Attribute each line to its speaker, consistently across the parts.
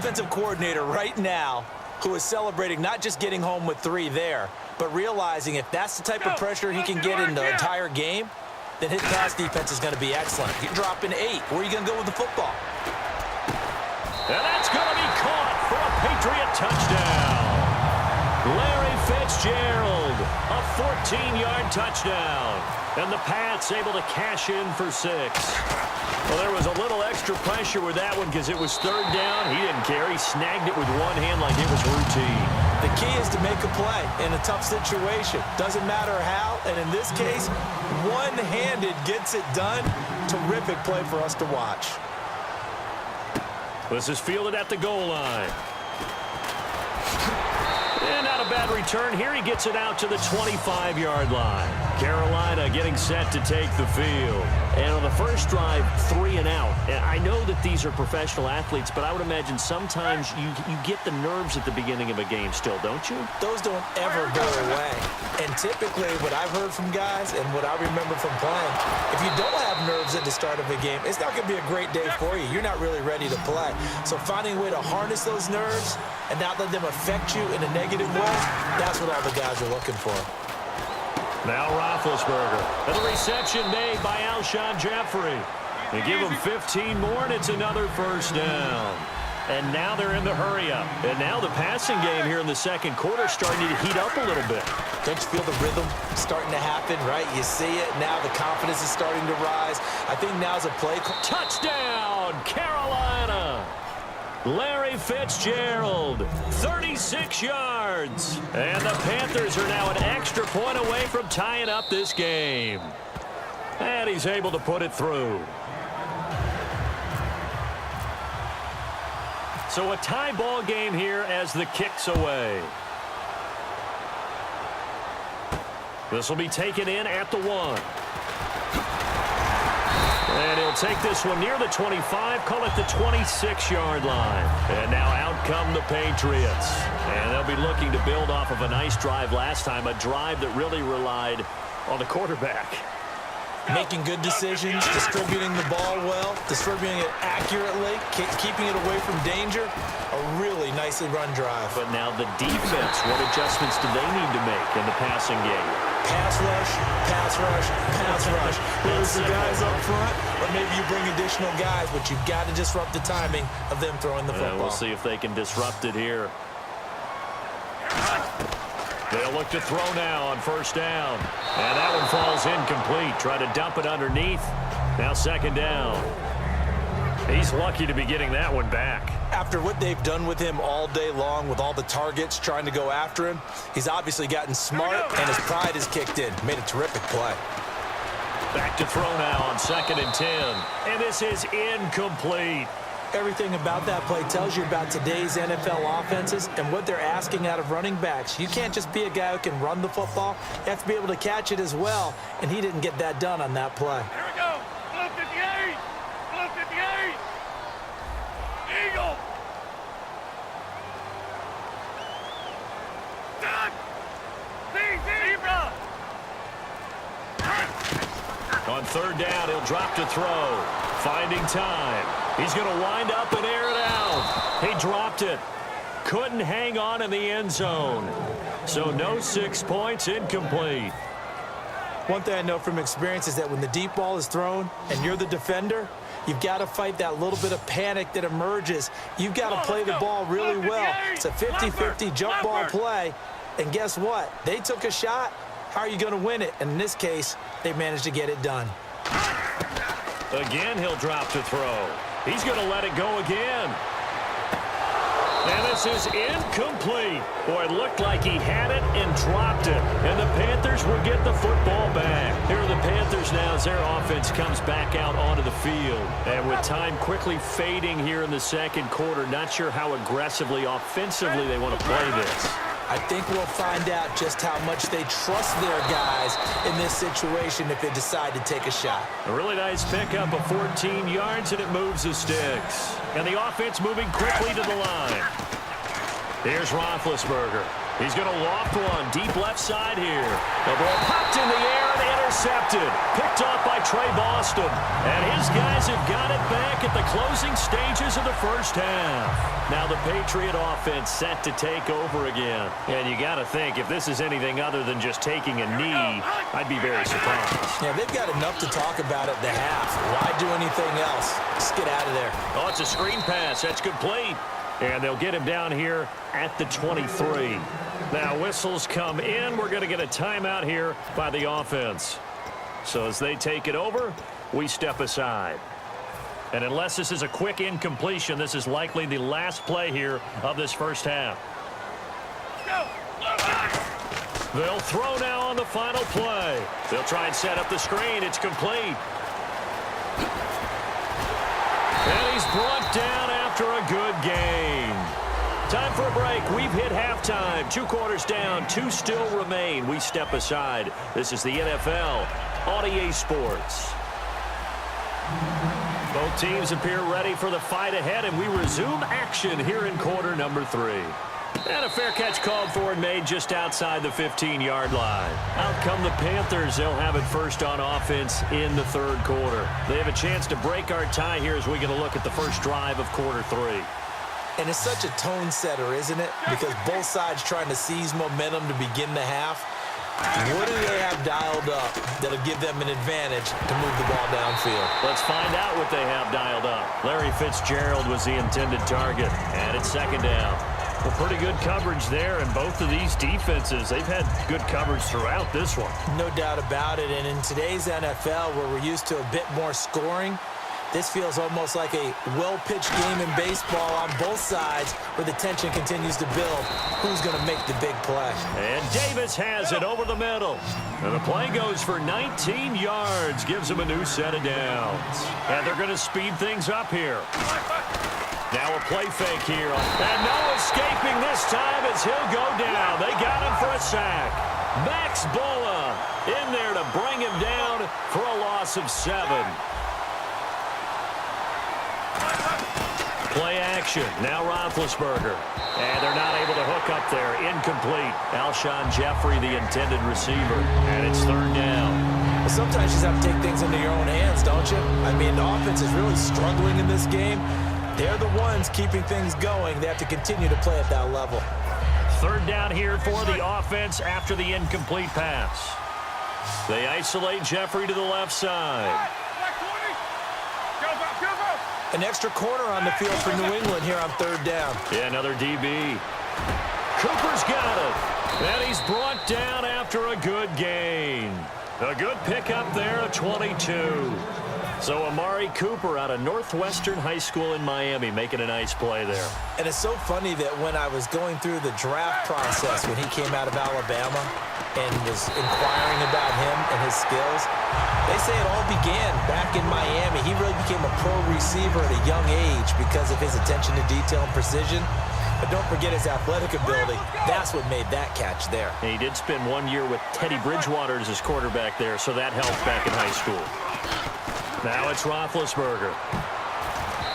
Speaker 1: defensive coordinator right now who is celebrating not just getting home with 3 there, but realizing if that's the type of pressure he can get in the entire game, then his pass defense is going to be excellent. You're dropping 8. Where are you going to go with the football?
Speaker 2: And that's going to be caught for a Patriot touchdown. Larry Fitzgerald, a 14-yard touchdown. And the Pats able to cash in for 6. Well, there was a little extra pressure with that one because it was 3rd down. He didn't care. He snagged it with one hand like it was routine.
Speaker 1: The key is to make a play in a tough situation. Doesn't matter how, and in this case, one-handed gets it done. Terrific play for us to watch.
Speaker 2: This is fielded at the goal line. And not a bad return here. He gets it out to the 25-yard line. Carolina getting set to take the field. And on the first drive, 3 and out. And I know that these are professional athletes, but I would imagine sometimes you get the nerves at the beginning of a game still, don't you?
Speaker 1: Those don't ever go away. And typically what I've heard from guys and what I remember from playing, if you don't have nerves at the start of a game, it's not going to be a great day for you. You're not really ready to play. So finding a way to harness those nerves and not let them affect you in a negative way, that's what all the guys are looking for.
Speaker 2: Now Roethlisberger. And the reception made by Alshon Jeffrey. They give him 15 more, and it's another first down. And now they're in the hurry-up. And now the passing game here in the second quarter starting to heat up a little bit.
Speaker 1: Don't you feel the rhythm starting to happen, right? You see it. Now the confidence is starting to rise. I think now's a play.
Speaker 2: Touchdown, Carolina! Larry Fitzgerald, 36 yards. And the Panthers are now an extra point away from tying up this game. And he's able to put it through. So a tie ball game here as the kick's away. This will be taken in at the 1. And he'll take this one near the 25, call it the 26-yard line. And now out come the Patriots. And they'll be looking to build off of a nice drive last time, a drive that really relied on the quarterback.
Speaker 1: Making good decisions, distributing the ball well, distributing it accurately, keeping it away from danger. A really nicely run drive.
Speaker 2: But now the defense, what adjustments do they need to make in the passing game?
Speaker 1: Pass rush, pass rush, pass rush. There's the guys up front, or maybe you bring additional guys, but you've got to disrupt the timing of them throwing the football.
Speaker 2: We'll see if they can disrupt it here. They'll look to throw now on first down. And that one falls incomplete. Try to dump it underneath. Now second down. He's lucky to be getting that one back.
Speaker 1: After what they've done with him all day long with all the targets trying to go after him, he's obviously gotten smart and his pride has kicked in. Made a terrific play.
Speaker 2: Back to throw now on 2nd and 10. And this is incomplete.
Speaker 1: Everything about that play tells you about today's NFL offenses and what they're asking out of running backs. You can't just be a guy who can run the football. You have to be able to catch it as well, and he didn't get that done on that play.
Speaker 3: Here we go. Blue 58. Blue 58. Eagle. Done. Zebra.
Speaker 2: On 3rd down, he'll drop to throw. Finding time. He's going to wind up and air it out. He dropped it. Couldn't hang on in the end zone. So no 6 points, incomplete.
Speaker 1: One thing I know from experience is that when the deep ball is thrown and you're the defender, you've got to fight that little bit of panic that emerges. You've got to play the ball really well. It's a 50-50 jump ball play. And guess what? They took a shot. How are you going to win it? And in this case, they managed to get it done.
Speaker 2: Again, he'll drop to throw. He's going to let it go again. And this is incomplete. Boy, it looked like he had it and dropped it. And the Panthers will get the football back. Here are the Panthers now as their offense comes back out onto the field. And with time quickly fading here in the second quarter, not sure how aggressively, offensively they want to play this.
Speaker 1: I think we'll find out just how much they trust their guys in this situation if they decide to take a shot.
Speaker 2: A really nice pickup of 14 yards, and it moves the sticks. And the offense moving quickly to the line. Here's Roethlisberger. He's going to loft one deep left side here. The ball popped in the air, return intercepted. Picked off by Trey Boston. And his guys have got it back at the closing stages of the first half. Now the Patriot offense set to take over again. And you got to think, if this is anything other than just taking a knee, I'd be very surprised.
Speaker 1: Yeah, they've got enough to talk about at the half. Why do anything else? Just get out of there.
Speaker 2: Oh, it's a screen pass. That's complete. And they'll get him down here at the 23. Now whistles come in. We're going to get a timeout here by the offense. So as they take it over, we step aside. And unless this is a quick incompletion, this is likely the last play here of this first half. They'll throw now on the final play. They'll try and set up the screen. It's complete. And he's brought down after a good game. Time for a break. We've hit halftime. 2 quarters down. 2 still remain. We step aside. This is the NFL on EA Sports. Both teams appear ready for the fight ahead, and we resume action here in quarter number 3. And a fair catch called for and made just outside the 15-yard line. Out come the Panthers. They'll have it first on offense in the third quarter. They have a chance to break our tie here as we get a look at the first drive of quarter 3.
Speaker 1: And it's such a tone setter, isn't it? Because both sides trying to seize momentum to begin the half. What do they have dialed up that'll give them an advantage to move the ball downfield?
Speaker 2: Let's find out what they have dialed up. Larry Fitzgerald was the intended target, and it's second down. Well, pretty good coverage there, and both of these defenses, they've had good coverage throughout this one.
Speaker 1: No doubt about it, and in today's NFL, where we're used to a bit more scoring, this feels almost like a well-pitched game in baseball on both sides where the tension continues to build. Who's going to make the big play?
Speaker 2: And Davis has it over the middle. And the play goes for 19 yards, gives him a new set of downs. And they're going to speed things up here. Now a play fake here. And no escaping this time as he'll go down. They got him for a sack. Max Bola in there to bring him down for a loss of 7. Play action. Now Roethlisberger. And they're not able to hook up there. Incomplete. Alshon Jeffrey, the intended receiver. And it's third down.
Speaker 1: Well, sometimes you just have to take things into your own hands, don't you? I mean, the offense is really struggling in this game. They're the ones keeping things going. They have to continue to play at that level.
Speaker 2: Third down here for the offense after the incomplete pass. They isolate Jeffrey to the left side.
Speaker 1: An extra corner on the field for New England here on third down.
Speaker 2: Yeah, another DB. Cooper's got it. And he's brought down after a good gain. A good pickup there, a 22. So Amari Cooper out of Northwestern High School in Miami making a nice play there.
Speaker 1: And it's so funny that when I was going through the draft process when he came out of Alabama and was inquiring about him and his skills, they say it all began back in Miami. He really became a pro receiver at a young age because of his attention to detail and precision. But don't forget his athletic ability. That's what made that catch there.
Speaker 2: And he did spend 1 year with Teddy Bridgewater as his quarterback there, so that helped back in high school. Now it's Roethlisberger.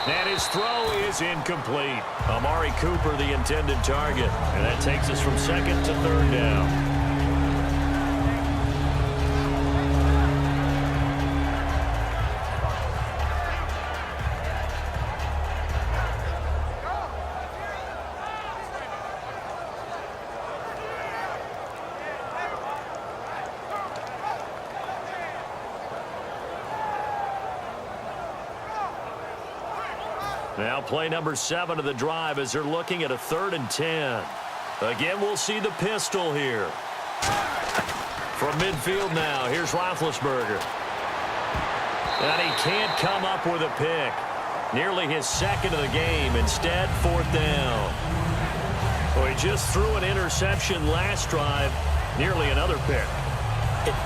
Speaker 2: And his throw is incomplete. Amari Cooper, the intended target. And that takes us from second to third down. Now play number 7 of the drive as they're looking at a 3rd and 10. Again, we'll see the pistol here. From midfield now, here's Roethlisberger. And he can't come up with a pick. Nearly his second of the game. Instead, 4th down. Well, he just threw an interception last drive. Nearly another pick.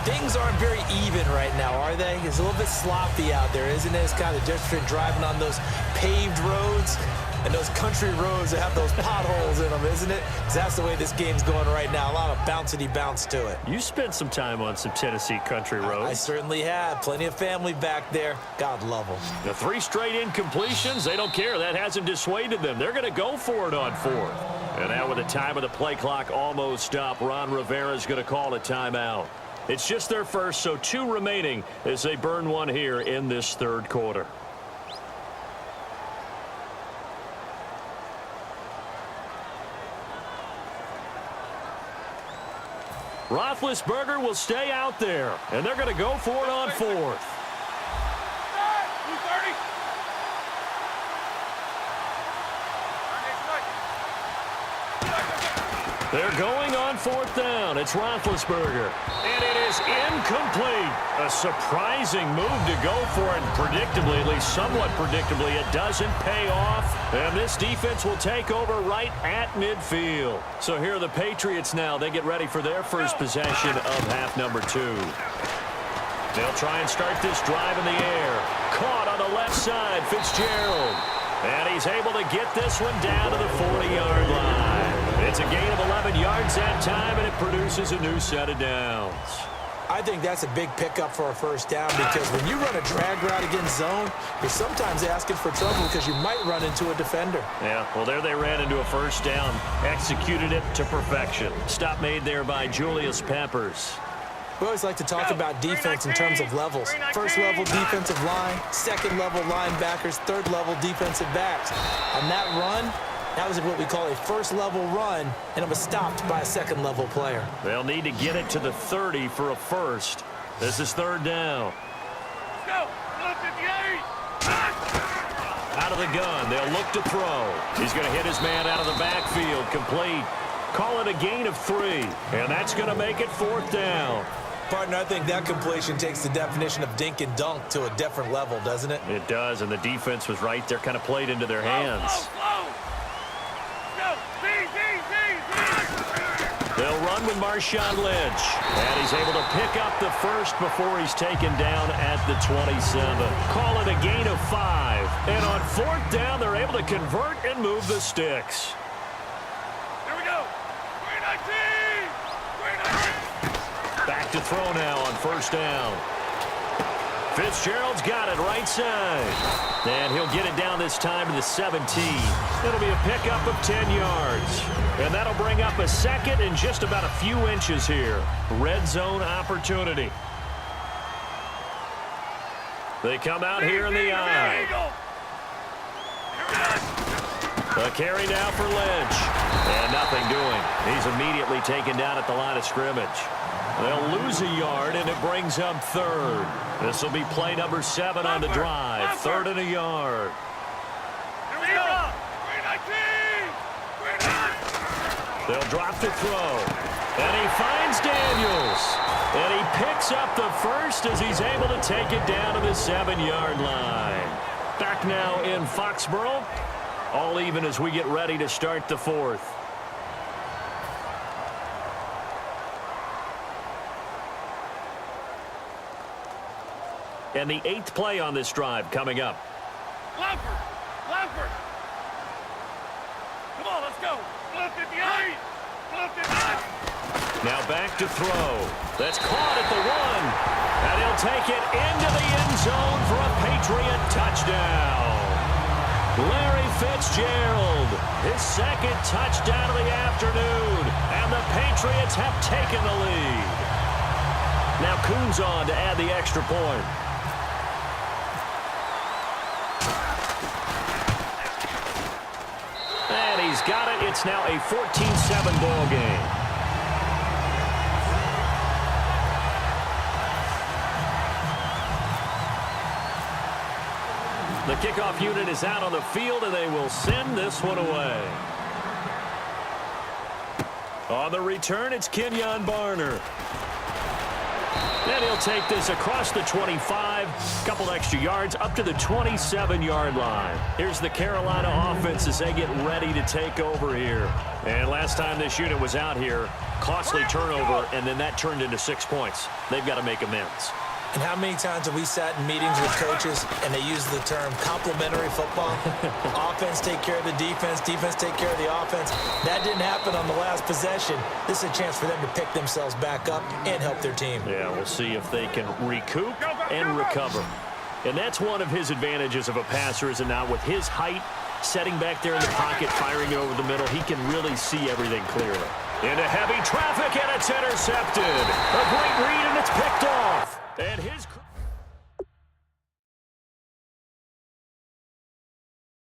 Speaker 1: Things aren't very even right now, are they? It's a little bit sloppy out there, isn't it? It's kind of different driving on those paved roads and those country roads that have those potholes in them, isn't it? Because that's the way this game's going right now. A lot of bouncy bounce to it.
Speaker 2: You spent some time on some Tennessee country roads.
Speaker 1: I certainly have. Plenty of family back there. God love them.
Speaker 2: The 3 straight incompletions, they don't care. That hasn't dissuaded them. They're going to go for it on 4th. And now with the time of the play clock almost up, Ron Rivera's going to call a timeout. It's just their first, so 2 remaining as they burn one here in this third quarter. Roethlisberger will stay out there, and they're going to go for it on 4th. They're going on 4th down. It's Roethlisberger. And it is incomplete. A surprising move to go for it. Predictably, at least somewhat predictably, it doesn't pay off. And this defense will take over right at midfield. So here are the Patriots now. They get ready for their first possession of half number 2. They'll try and start this drive in the air. Caught on the left side, Fitzgerald. And he's able to get this one down to the 40-yard line. It's a gain of 11 yards that time, and it produces a new set of downs.
Speaker 1: I think that's a big pickup for a first down because when you run a drag route against zone, you're sometimes asking for trouble because you might run into a defender.
Speaker 2: Yeah, well, there they ran into a first down. Executed it to perfection. Stop made there by Julius Peppers.
Speaker 1: We always like to talk about defense in terms of levels. First-level defensive line, second-level linebackers, third-level defensive backs. On that run, that was what we call a first-level run, and it was stopped by a second-level player.
Speaker 2: They'll need to get it to the 30 for a first. This is 3rd down.
Speaker 3: Let's go. Look at the 8.
Speaker 2: Out of the gun, they'll look to throw. He's going to hit his man out of the backfield, complete. Call it a gain of 3, and that's going to make it 4th down.
Speaker 1: Partner, I think that completion takes the definition of dink and dunk to a different level, doesn't it?
Speaker 2: It does, and the defense was right there, kind of played into their hands. They'll run with Marshawn Lynch, and he's able to pick up the first before he's taken down at the 27. Call it a gain of 5, and on 4th down, they're able to convert and move the sticks.
Speaker 3: Here we go. 319. 319.
Speaker 2: Back to throw now on 1st down. Fitzgerald's got it right side. And he'll get it down this time to the 17. It'll be a pickup of 10 yards. And that'll bring up a second and just about a few inches here. Red zone opportunity. They come out here in the eye. A carry now for Lynch. And nothing doing. He's immediately taken down at the line of scrimmage. They'll lose a yard, and it brings up 3rd. This will be play number 7 on the drive. 3rd and a yard.
Speaker 3: Here we go. 319.
Speaker 2: They'll drop to throw. And he finds Daniels. And he picks up the first as he's able to take it down to the 7-yard line. Back now in Foxborough. All even as we get ready to start the 4th. And the 8th play on this drive coming up.
Speaker 3: Langford. Langford. Come on, let's go. Look at the 8. Look at that.
Speaker 2: Now back to throw. That's caught at the 1. And he'll take it into the end zone for a Patriot touchdown. Larry Fitzgerald, his 2nd touchdown of the afternoon. And the Patriots have taken the lead. Now Coons on to add the extra point. And he's got it. It's now a 14-7 ball game. The kickoff unit is out on the field, and they will send this one away. On the return, it's Kenyon Barner. And he'll take this across the 25, couple extra yards, up to the 27-yard line. Here's the Carolina offense as they get ready to take over here. And last time this unit was out here, costly turnover, and then that turned into 6 points. They've got to make amends.
Speaker 1: And how many times have we sat in meetings with coaches and they use the term complementary football? Offense take care of the defense, defense take care of the offense. That didn't happen on the last possession. This is a chance for them to pick themselves back up and help their team.
Speaker 2: Yeah, we'll see if they can recoup and recover. And that's one of his advantages of a passer, is it not? With his height, setting back there in the pocket, firing it over the middle, he can really see everything clearly. Into heavy traffic, and it's intercepted. A great read, and it's picked off. And his...